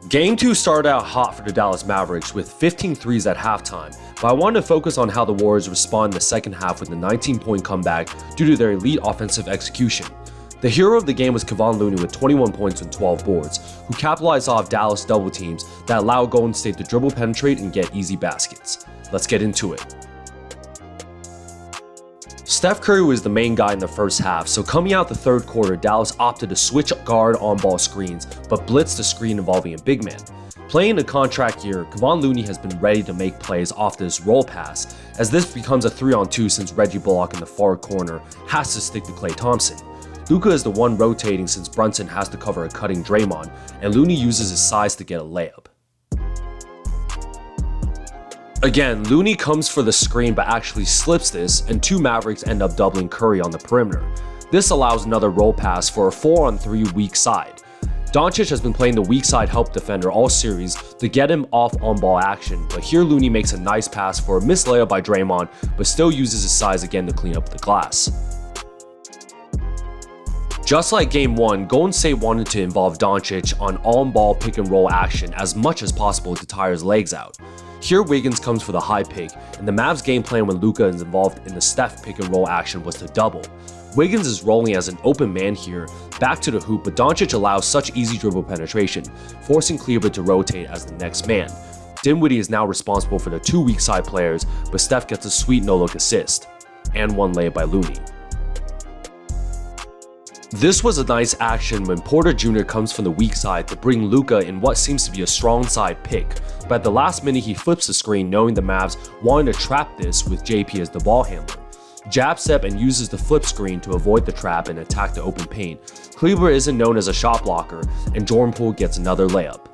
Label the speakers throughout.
Speaker 1: Game 2 started out hot for the Dallas Mavericks with 15 threes at halftime, but I wanted to focus on how the Warriors respond in the second half with a 19-point comeback due to their elite offensive execution. The hero of the game was Kevon Looney with 21 points and 12 boards, who capitalized off Dallas double teams that allowed Golden State to dribble penetrate and get easy baskets. Let's get into it. Steph Curry was the main guy in the first half, so coming out the third quarter, Dallas opted to switch guard on-ball screens, but blitzed the screen involving a big man. Playing a contract year, Kevon Looney has been ready to make plays off this roll pass, as this becomes a 3-on-2 since Reggie Bullock in the far corner has to stick to Klay Thompson. Luka is the one rotating since Brunson has to cover a cutting Draymond, and Looney uses his size to get a layup. Again, Looney comes for the screen but actually slips this, and two Mavericks end up doubling Curry on the perimeter. This allows another roll pass for a 4-on-3 weak side. Doncic has been playing the weak side help defender all series to get him off on-ball action, but here Looney makes a nice pass for a missed layup by Draymond, but still uses his size again to clean up the glass. Just like Game 1, Golden State wanted to involve Doncic on on-ball pick-and-roll action as much as possible to tire his legs out. Here Wiggins comes for the high pick, and the Mavs game plan when Luka is involved in the Steph pick-and-roll action was to double. Wiggins is rolling as an open man here, back to the hoop, but Doncic allows such easy dribble penetration, forcing Kleber to rotate as the next man. Dinwiddie is now responsible for the two weak side players, but Steph gets a sweet no-look assist, and one layup by Looney. This was a nice action when Porter Jr. comes from the weak side to bring Luka in what seems to be a strong side pick, but at the last minute he flips the screen knowing the Mavs wanted to trap this with JP as the ball handler. Jab step and uses the flip screen to avoid the trap and attack the open paint. Kleber isn't known as a shot blocker, and Jordan Poole gets another layup.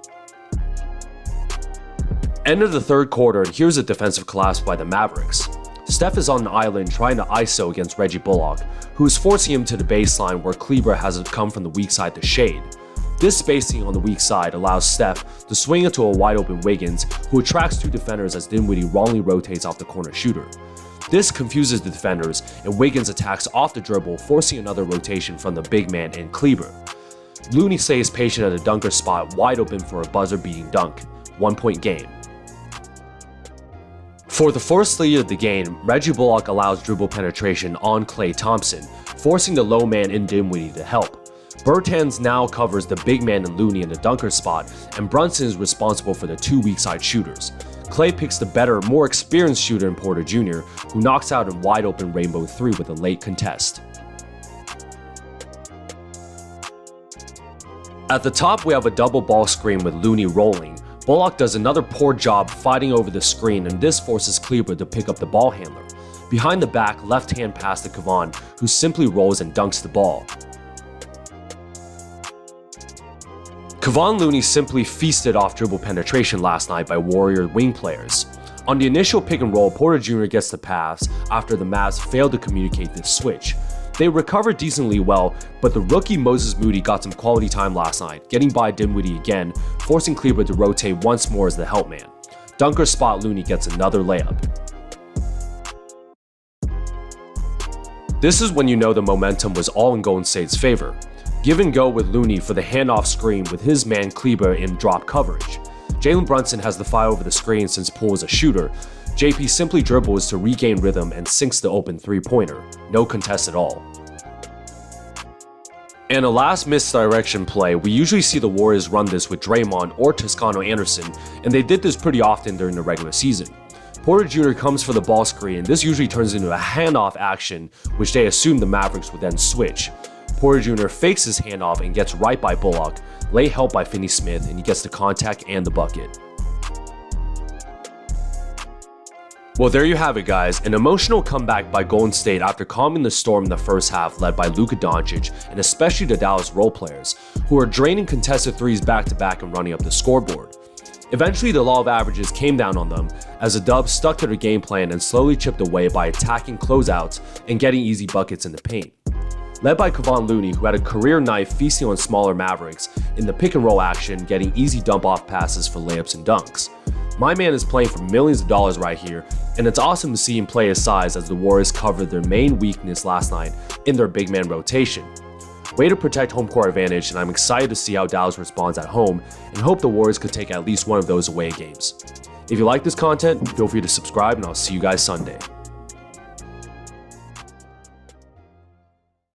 Speaker 1: End of the third quarter, and here's a defensive collapse by the Mavericks. Steph is on an island trying to ISO against Reggie Bullock, who is forcing him to the baseline where Kleber has come from the weak side to shade. This spacing on the weak side allows Steph to swing into a wide open Wiggins, who attracts two defenders as Dinwiddie wrongly rotates off the corner shooter. This confuses the defenders, and Wiggins attacks off the dribble, forcing another rotation from the big man and Kleber. Looney stays patient at the dunker spot, wide open for a buzzer-beating dunk. 1-point game. For the first lead of the game, Reggie Bullock allows dribble penetration on Klay Thompson, forcing the low man in Dinwiddie to help. Bertans now covers the big man and Looney in the dunker spot, and Brunson is responsible for the two weak side shooters. Klay picks the better, more experienced shooter in Porter Jr., who knocks out a wide open Rainbow 3 with a late contest. At the top, we have a double ball screen with Looney rolling. Bullock does another poor job fighting over the screen, and this forces Kleber to pick up the ball handler. Behind the back, left-hand pass to Kevon, who simply rolls and dunks the ball. Kevon Looney simply feasted off dribble penetration last night by Warrior wing players. On the initial pick and roll, Porter Jr. gets the pass after the Mavs failed to communicate this switch. They recovered decently well, but the rookie Moses Moody got some quality time last night, getting by Dinwiddie again, forcing Kleber to rotate once more as the help man. Dunker spot Looney gets another layup. This is when you know the momentum was all in Golden State's favor. Give and go with Looney for the handoff screen with his man Kleber in drop coverage. Jalen Brunson has the fire over the screen since Poole is a shooter. JP simply dribbles to regain rhythm and sinks the open three-pointer. No contest at all. In a last misdirection play, we usually see the Warriors run this with Draymond or Toscano Anderson, and they did this pretty often during the regular season. Porter Jr. comes for the ball screen, and this usually turns into a handoff action, which they assume the Mavericks would then switch. Porter Jr. fakes his handoff and gets right by Bullock, late help by Finney-Smith, and he gets the contact and the bucket. Well, there you have it, guys. An emotional comeback by Golden State after calming the storm in the first half, led by Luka Doncic and especially the Dallas role players, who are draining contested threes back-to-back and running up the scoreboard. Eventually, the law of averages came down on them as the Dubs stuck to their game plan and slowly chipped away by attacking closeouts and getting easy buckets in the paint. Led by Kevon Looney, who had a career night feasting on smaller Mavericks in the pick-and-roll action, getting easy dump-off passes for layups and dunks. My man is playing for millions of dollars right here, and it's awesome to see him play his size as the Warriors covered their main weakness last night in their big man rotation. Way to protect home court advantage, and I'm excited to see how Dallas responds at home and hope the Warriors could take at least one of those away games. If you like this content, feel free to subscribe and I'll see you guys Sunday.